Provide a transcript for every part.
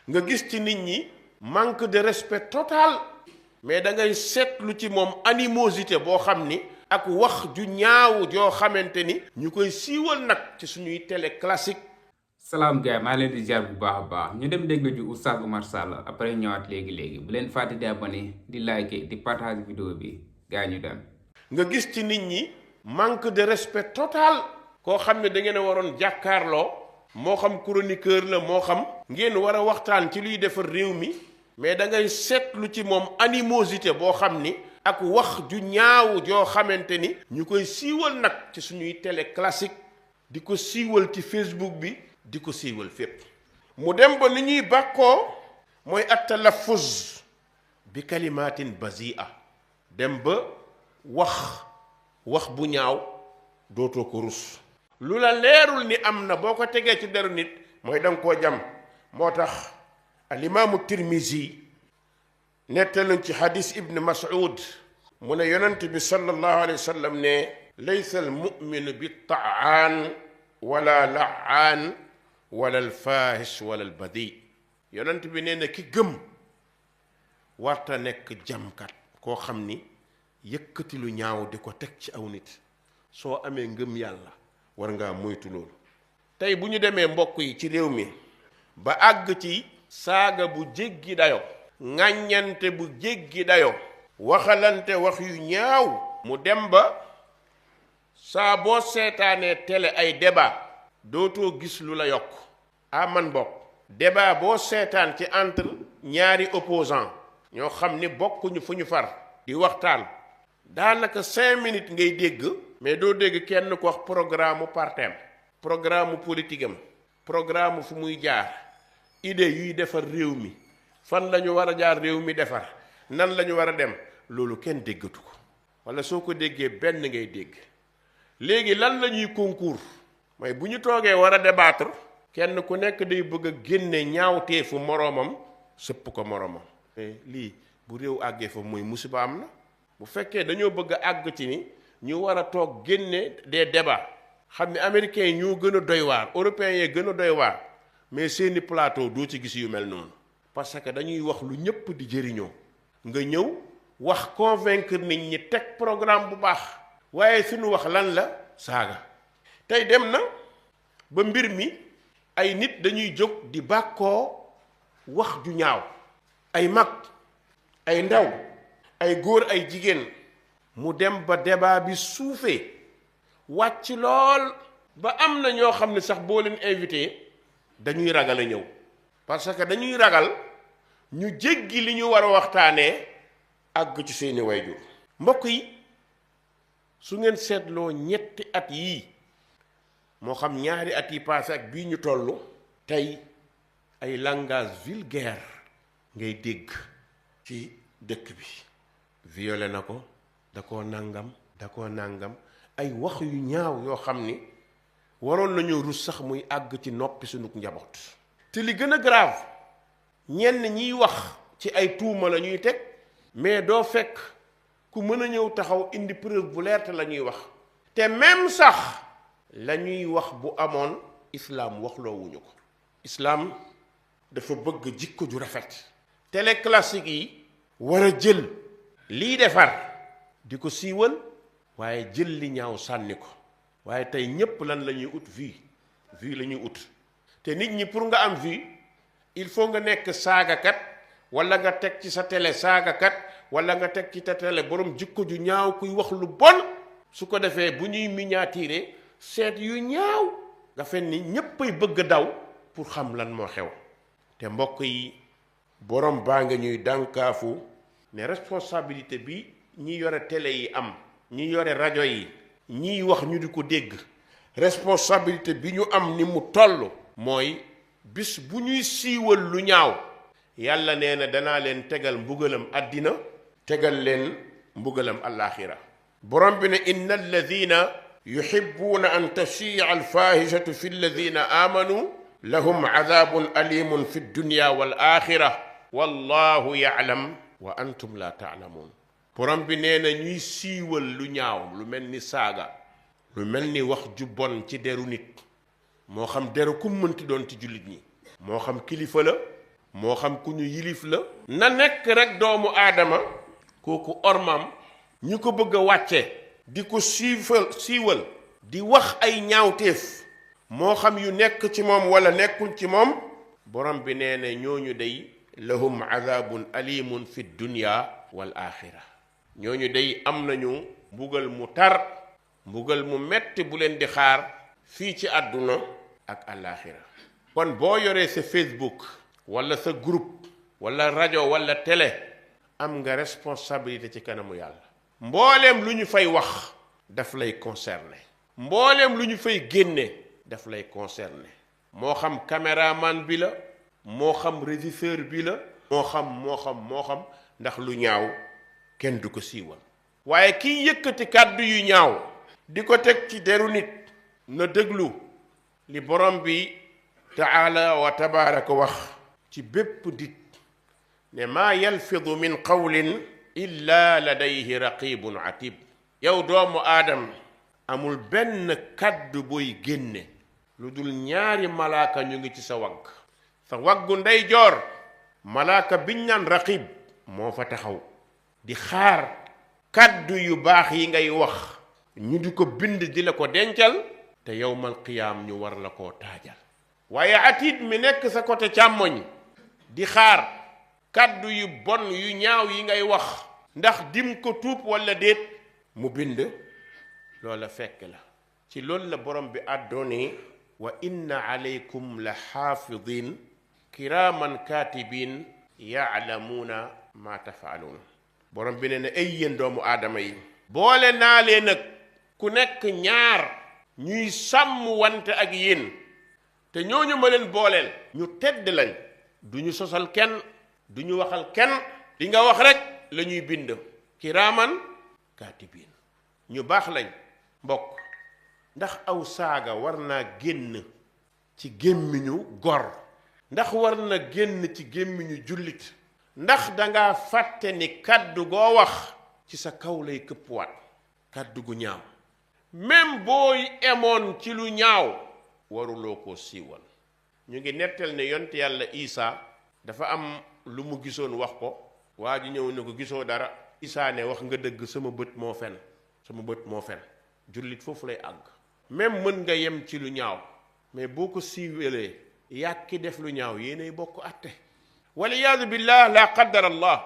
nga gis ci nit ñi manque de respect total, mais da ngay seetlu ci moom animosité boo xam ni ak wax ju ñaaw joo xamante ni ñu koy siiwal nag ci suñuy télé classique. salaam gars maa leen di jaar bu baax a baax ñu dem déglu ji Oustaz Oumar Sall après ñëwaat léegi bu leen fàtte di abonné di liker di partage vidéo bi gars ñu dem. nga gis ci nit ñi manque de respect total, koo xam ne da ngeen a waroon jàkkaarloo, moo xam chroniqueur la moo xam ngeen war a waxtaan ci luy defar réew mi, mais da ngay seetlu ci moom animosité boo xam ni ak wax ju ñaaw joo xamante ni ñu koy siiwal nag ci suñuy télé classique, di ko siiwal ci Facebook bi, di ko siiwal fépp. mu dem ba ni ñuy bàkkoo mooy at-talaffuz bi kalimatin bazia, dem ba wax bu ñaaw dootoo ko rus. lu la leerul ni am na boo ko tegee ci deru nit mooy danga koo jam. moo tax alimaamu Tirmizi nettaluñ ci xadis ibn Mas'ud mu ne yonent bi sallallahu alayhi wa sallam ne laysa al muminu bi taaan wala laan wala al faahish wala al badi. yonent bi nee na ki gëm warta nekk jamkat, koo xam ni yëkkati lu ñaaw di ko teg ci aw nit. soo amee ngëm yàlla war ngaa moytu loolu. tey bu ñu demee mbokk yi ci réew mi ba àgg ci saaga bu jéggi dayo, ŋàññante bu jéggi dayo, waxalante wax yu ñaaw, mu dem ba saa boo seetaanee télé ay débat dootoo gis lu la yokk. man bokk débat boo seetaan ci entre ñaari opposant ñoo xam ni bokkuñu fu ñu far di waxtaan, daanaka 5 minutes ngay dégg, mais doo dégg kenn ko wax programme partem, programme politique am, programme fu muy jaar, idée yuy defar réew mi, fan la ñu war a jaar réew mi defar, nan la ñu war a dem. loolu kenn déggatu ko, wala soo ko déggee benn ngay dégg. léegi lan la ñuy concours mooy bu ñu toogee war a débattre, kenn ku nekk day bëgg a génne ñaawteefu moroomam sëpp ko moroomam. mais lii bu réew àggee fa mooy musiba am na. bu fekkee dañoo bëgg a àgg ci ni ñu war a toog génne des débats, xam ne américains yi ñoo gën a doy waar, européens yee gën a doy waar, mais seeni plateau doo ci gis yu mel noonu. parce que dañuy wax lu ñëpp di jëriñoo, nga ñëw wax convaincre nit ñi teg programme bu baax, waaye suñu wax lan la saaga. tey dem na ba mbir mi ay nit dañuy jóg di bàkkoo wax ju ñaaw, ay mag, ay ndaw, ay góor, ay jigéen. mu dem ba débat bi suufee wàcc lool ba am na ñoo xam ne sax boo leen invité dañuy ragal a ñëw, parce que dañuy ragal ñu jéggi li ñu war a waxtaanee àgg ci seeni wayjur. mbokk yi, su ngeen seetloo ñetti at yii, moo xam ñaari at yi passé ak bii ñu toll, tey ay langage vulgaire ngay dégg ci dëkk bi. violé na ko, da koo nàngam, ay wax yu ñaaw yoo xam ni waroon nañoo rus sax muy àgg ci noppi sunu njaboot. te li gën a grave, ñenn ñiy wax ci ay tuuma la ñuy teg, mais doo fekk ku mën a ñëw taxaw indi preuve bu leer te la ñuy wax. te même sax la ñuy wax bu amoon, islaam waxloowuñu ko. islaam dafa bëgg jikko ju rafet. télé classique yi war a jël lii defar di ko siiwal, waaye jël li ñaaw sànni ko. waaye tey ñépp lan la ñuy ut? vue la ñuy ut. te nit ñi pour nga am vue, il faut nga nekk saagakat, wala nga teg ci sa télé saagakat, wala nga teg ci sa télé borom jikko ju ñaaw kuy wax lu bon. su ko defee bu ñuy miniaturer seet yu ñaaw, nga fen ni ñéppay bëgg daw pour xam lan moo xew. te mbokk yi, borom baa nga ñuy dànkaafu ne responsabilité bi ñi yore télé yi am, ñi yore rajo yi, ñiy wax ñu di ko dégg, responsabilité bi ñu am ni mu toll mooy bis bu ñuy siiwal lu ñaaw, yàlla nee na danaa leen tegal mbugalam àddina, tegal leen mbugalam alaaxira. borom bi ne inna alladina yuhibbuuna an tashia alfahishatu fi alladina amanu lahum adabun alimun fi dunya wal axira wallahu yaalam wa antum la taalamuun. borom bi nee na ñuy siiwal lu ñaaw, lu mel ni saaga, lu mel ni wax ju bon ci deru nit, moo xam deru ku mënti doon ci jullit ñi, moo xam kilifa la, moo xam ku ñu yilif la na nekk rek doomu aadama kooku ormam ñu ko bëgg a wàcce di ko siiwal di wax ay ñaawteef moo xam yu nekk ci moom wala nekkul ci moom borom bi nee na ñooñu day lahum azabun alimun fi dunya wal axira ñooñu day am nañu mbugal mu tar mbugal mu metti bu leen di xaar fii ci àdduna ak àllaaxira kon boo yoree sa Facebook wala sa groupe wala rajo wala télé am nga responsabilité ci kanamu yàlla mbooleem lu ñu fay wax daf lay concerné mbooleem lu ñu fay génne daf lay concerné moo xam caméraman bi la moo xam régisseur bi la moo xam ndax lu ñaaw kenn du ko siiwal waaye kiy yëkkati kàddu yu ñaaw di ko teg ci deru nit na déglu li borom bi taala wa tabaraka wax ci bépp dit ne maa yalfidu min qawlin illa ladayhi raqibun atib yow doomu aadam amul benn kàddu booy génne lu dul ñaari malaaka ñu ngi ci sa waggu ndeyjoor malaaka biñ naan raqib moo fa taxaw di xaar kàddu yu baax yi ngay wax ñu di ko bind di la ko dencal te yowmal qiyaam ñu war la koo taajal waaye atiid mi nekk sa côté càmmoñ di xaar kàddu yu bon yu ñaaw yi ngay wax ndax dim ko tuub walla déet mu bind loola fekk la ci loolu la borom bi àddooni wa inna alaykum la xaafidin kiraaman kaatibin yaalamuuna ma tafaaluun borom bi ne ne ay yéen doomu aadama yi boole naa leen nag ku nekk ñaar ñuy sàmm wante ak yéen te ñooñu ma leen booleel ñu tedd lañ du ñu sosal kenn du ñu waxal kenn li nga wax rek la ñuy bind kiraaman kaatibin ñu baax lañ mbokk ndax aw saaga war naa génn ci gémmiñu gor ndax war na génn ci gémmiñu jullit ndax danga fàtte ni kàddu goo wax ci sa kaw lay këppwaat kàddu gu ñaaw même booy emoon ci lu ñaaw waruloo koo siiwal ñu ngi nettal ne yont yàlla Isaa dafa am lu mu gisoon wax ko waa ji ñëw ne ko gisoo dara Isaa ne wax nga dëgg sama bët moo fen jullit foofu lay àgg même mën nga yem ci lu ñaaw mais boo ko siiwalee yàkki def lu ñaaw yéenay bokk àtte waliyaadu billah la qaddar allah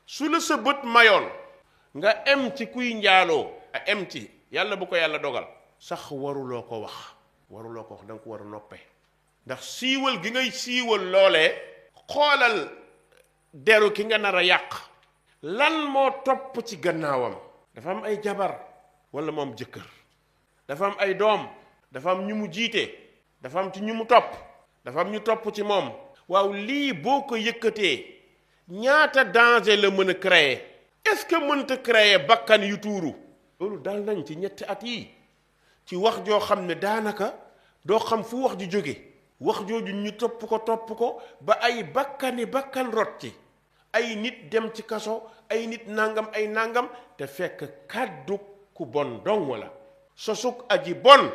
su la sa bët mayoon nga em ci kuy njaaloo a em ci yàlla bu ko yàlla dogal sax waruloo ko wax da nga ko war a noppe ndax siiwal gi ngay siiwal loolee xoolal deru ki nga nar a yàq lan moo topp ci gannaawam dafa am ay jabar wala moom jëkkër dafa am ay doom dafa am ñu mu jiite dafa am ci ñu mu topp dafa am ñu topp ci moom waaw lii boo ko yëkkatee ñaata danger la mën a créer est-ce que mënta créer bakkan yu tuuru loolu dal nañ ci ñetti at yi ci wax joo xam ne daanaka doo xam fu wax ji jóge wax jooju ñu topp ko ba ay bakkan rot ci ay nit dem ci kaso ay nit nangam te fekk kàddu ku bon dong wala sosuk aji bon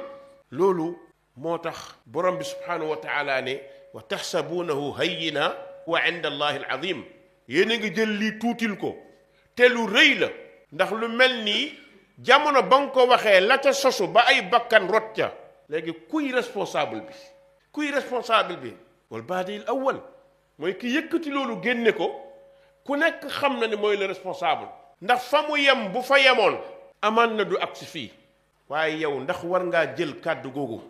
loolu moo tax borom bi subhanahu wa taala ne wa taxsabuunahu hayyina wa inda allahi alazim yéen a ngi jël lii tuutil ko te lu rëy la ndax lu mel nii jamono ba nga ko waxee la ca sosu ba ay bakkan rot ca léegi kuy responsable bi wal baadil awwal mooy ki yëkkati loolu génne ko ku nekk xam na ne mooy le responsable ndax fa mu yem bu fa yemoon amaan na du agsi fii waaye yow ndax war ngaa jël kàddu googu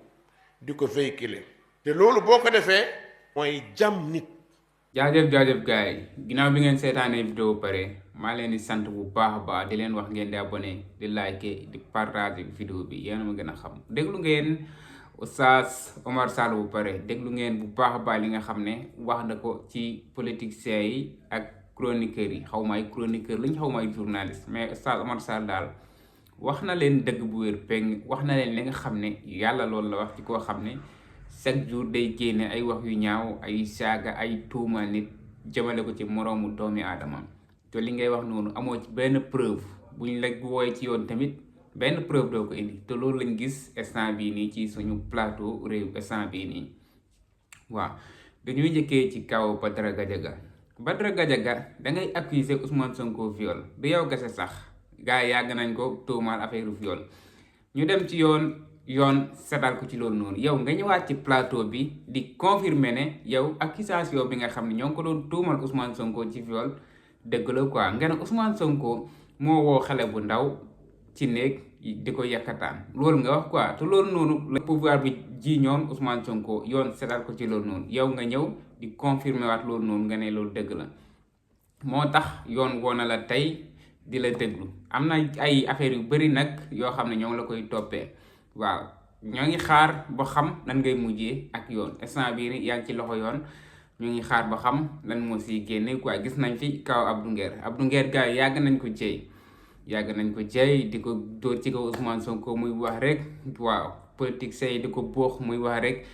di ko véhiculer te loolu boo ko defee mooy jam nit. jaajëf gars yi ginnaaw bi ngeen seetaanee vidéo pare maa leen di sant bu baax a baax di leen wax ngeen di abonné di like di partager vidéo bi yéen a ma gën a xam déglu ngeen Oustaz Oumar Sall bu pare déglu ngeen bu baax a baax li nga xam ne wax na ko ci politiciens yi ak chroniqueurs yi xaw ma ay chroniqueurs lañ xaw ma ay journaliste mais Oustaz Oumar Sall daal wax na leen dëgg bu wér peng wax na leen li nga xam ne yàlla loolu la wax ci koo xam ne chaque jour day génne ay wax yu ñaaw ay saaga ay tuuma nit jëmale ko ci moroomu doomi aadama te li ngay wax noonu amoo ci benn preuve buñ la wooye ci yoon tamit benn preuve doo ko indi te loolu lañ gis instant bii nii ci suñu plateau réew instant bii nii waaw dañuy njëkkee ci kaw Badara Gadiaga. Badara Gadiaga da ngay accuser Ousmane Sonko viol du yow gase sax gars yi yàgg nañ ko tuumaal affaire viol ñu dem ci yoon setal ko ci loolu noonu yow nga ñëwaat ci plateau bi di confirmer ne yow accusation bi nga xam ne ñoo ngi ko doon tuumal Ousmane Sonko ci viol dëgg la quoi nga ne Ousmane Sonko moo woo xale bu ndaw ci néeg di ko yakkataan loolu nga wax quoi te loolu noonu la pouvoir bi ji ñoon Ousmane Sonko yoon setal ko ci loolu noonu yow nga ñëw di confirmer waat loolu noonu nga ne loolu dëgg la moo tax yoon woona la tey di la déglu am na ay affaires yu bari nag yoo xam ne ñoo ngi la koy toppee waaw ñoo ngi xaar ba xam lan ngay mujjee ak yoon instant bii yaa ngi ci loxo yoon ñu ngi xaar ba xam lan moo siy génne quoi gis nañ fi kaw Abdou Nguer gars yi yàgg nañ ko jëy di ko dóor ci kaw Ousmane Sonko muy wax rek waaw politiciens yi di ko buux muy wax rek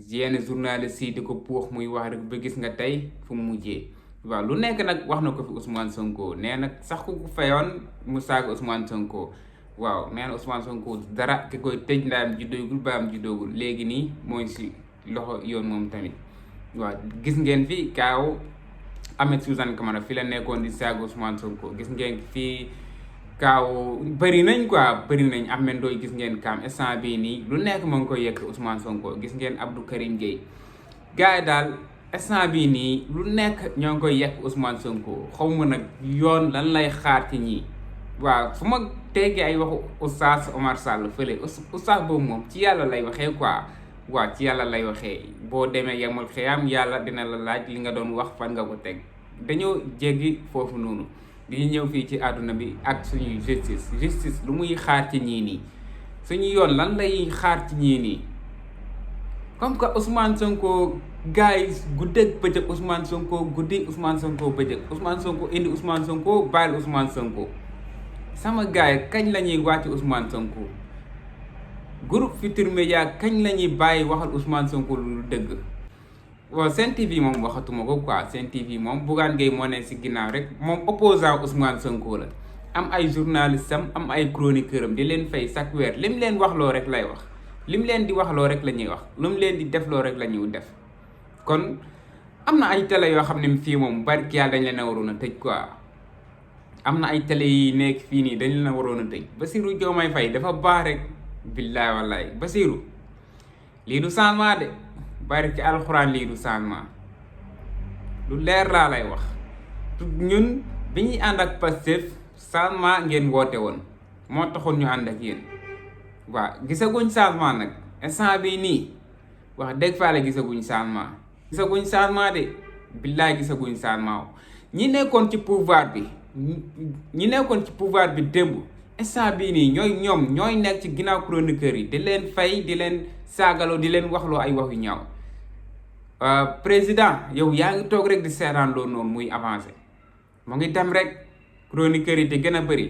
yenn journalistes yi di ko buux muy wax rek ba gis nga tey fu mu mujjee waaw lu nekk nag wax na ko fi Ousmane Sonko nee na sax ku fayoon mu saaga Ousmane Sonko waaw nee na Ousmane Sonko dara ki koy tëj ndaayam juddoogul baam juddoogul léegi nii mooy si loxo yoon moom tamit waaw gis ngeen fi kaaw Ahmed Suzanne Camara fi la nekkoon di saaga Ousmane Sonko gis ngeen fii kaaw bëri nañ Ahmed Ndoye gis ngeen kaam instant bii nii lu nekk moo ngi koy yekk Ousmane Sonko gis ngeen Abdou Karim Gueye gars yi daal instant bii nii lu nekk ñoo ngi koy yekk Ousmane Sonko xaw ma nag yoon lan lay xaar ci ñii waaw fu ma teggee ay waxu Oustaz Omar Sall fële Oustaz boobu moom ci yàlla lay waxee quoi waaw ci yàlla lay waxee boo demee yemal xiyam yàlla dina la laaj li nga doon wax fan nga ko teg dañoo jéggi foofu noonu di ñëw fii ci àdduna bi ak suñuy justice lu muy xaar ci ñii nii suñu yoon lan lay xaar ci ñii nii comme que Ousmane Sonko gars yi guddeeg bëccëg Ousmane Sonko guddi Ousmane Sonko bëccëg Ousmane Sonko indi Ousmane Sonko bàyyil Ousmane Sonko sama gars yi kañ la ñuy wàcc Ousmane Sonko groupe Futurs Médias kañ la ñuy bàyyi waxal Ousmane Sonko lu dëgg waaw Sen TV moom waxatuma ko quoi Sen TV moom Bougane Gueye moo ne si ginnaaw rek moom opposant Ousmane Sonko la am ay journaliste am ay chroniqueur am di leen fay chaque weer lim leen wax loo rek lay wax lim leen di wax loo rek la ñuy wax lu mu leen di def loo rek la ñuy def kon am na ay télé yoo xam ne fii moom barki yàlla dañ leen a waroon a tëj quoi am na ay télé yi nekk fii nii dañ leen a waroon a tëj Bassirou Diomaye Faye dafa baax rek billaay wallaay Bassirou lii du changement de bari ci alxuraan lii du changement lu leer laa lay wax ñun bi ñuy ànd ak Pastef changement ngeen woote woon moo taxoon ñu ànd ak yéen waaw gisaguñ changement nag instant bii nii wax dëgg faa la gisaguñ changement de billaay gisaguñ changement ñi nekkoon ci pouvoir bi démb instant bii nii ñooy nekk ci ginnaaw chroniqueurs yi di leen fay di leen saagaloo di leen waxloo ay wax yu ñaaw président yow yaa ngi toog rek di seetaan loolu noonu muy avancé mu ngi dem rek chroniqueurs yi di gën a bëri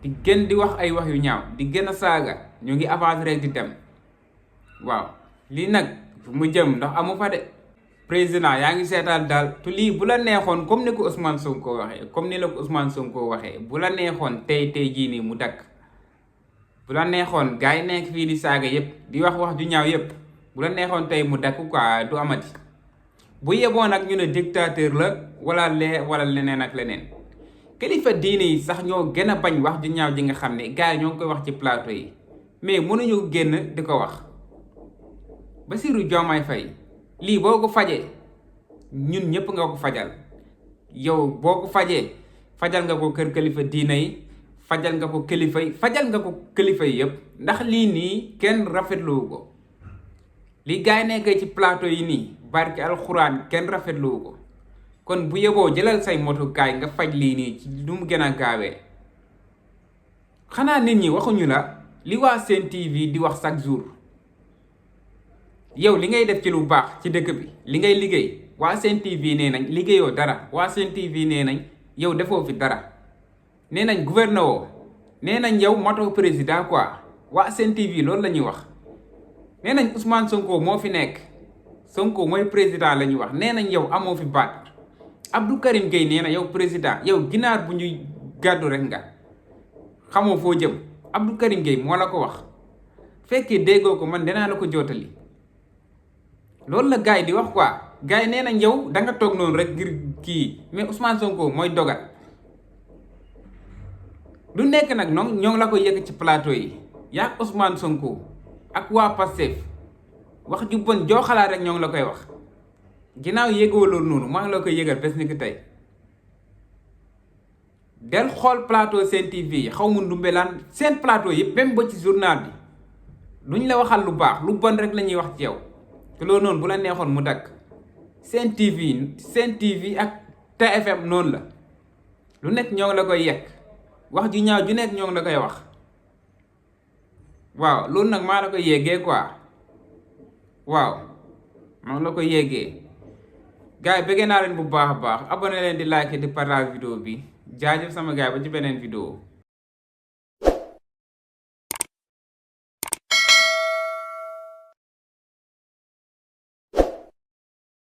di gën di wax ay wax yu ñaaw di gën a saaga ñu ngi avancé rek di dem waaw lii nag fu mu jëm ndax amu fa de président yaa ngi seetaan daal te lii bu la neexoon comme ni ko Ousmane Sonko waxee bu la neexoon tey jii nii mu dakk bu la neexoon gars yi nekk fii di saaga yëpp di wax ju ñaaw yëpp bu la neexoon tey mu dakk quoi du amati bu yeboon nag ñu ne dictateur la wala leneen ak leneen kilifa diine yi sax ñoo gën a bañ wax ju ñaaw ji nga xam ne gars yi ñoo ngi koy wax ci plateau yi mais mënuñu génn di ko wax Bassirou Diomaye Faye lii boo ko fajee ñun ñëpp nga ko fajal yow boo ko fajee fajal nga ko kër kilifa diine yi fajal nga ko kilifa yi yëpp ndax lii nii kenn rafetluwu ko li gars yi nekkee ci plateau yi nii barki alxuraan kenn rafetluwu ko kon bu yeboo jëlal say motukaay nga faj lii nii ci lu mu gën a gaawee xanaa nit ñi waxuñu la li waa Sen TV di wax chaque jour yow li ngay def ci lu baax ci dëkk bi li ngay liggéey waa Sen TV nee nañ liggéeyoo dara waa Sen TV nee nañ yow defoo fi dara nee nañ gouverneur nee nañ yow matoo président quoi waa Sen TV loolu la ñuy wax nee nañ Ousmane Sonko moo fi nekk Sonko mooy président la ñuy wax nee nañ yow amoo fi baat Abdou Karim Gueye nee na yow président yow ginaar bu ñuy gàddu rek nga xamoo foo jëm Abdou Karim Gueye moo la ko wax fekkee déggoo ko man danaa la ko jottali loolu la gars yi di wax quoi gars yi nee nañ yow da nga toog noonu rek ngir kii mais Ousmane Sonko mooy dogal lu nekk nag ñoo ngi la ko yëg ci plateau yi yaa Ousmane Sonko ak waa Pastef wax ju bon joo xalaat rek ñoo ngi la koy wax ginnaaw yëgoo loolu noonu maa ngi la koy yëgal bés ni ki tey del xool plateau Sen TV yi xaw ma ndumbelaan seen plateau yëpp même ba ci journal bi duñ la waxal lu baax lu bon rek la ñuy wax ci yow te loolu noonu bu la neexoon mu dakk Sen TV ak TFM noonu la lu nekk ñoo ngi la koy yekk wax ju ñaaw ju nekk ñoo ngi la koy wax waaw loolu nag maa la koy yeggee quoi waaw maa la koy yeggee gars yi bëggee naa leen bu baax a baax abonné leen di like di partage vidéo bi jaajëf sama gars ba ci beneen vidéo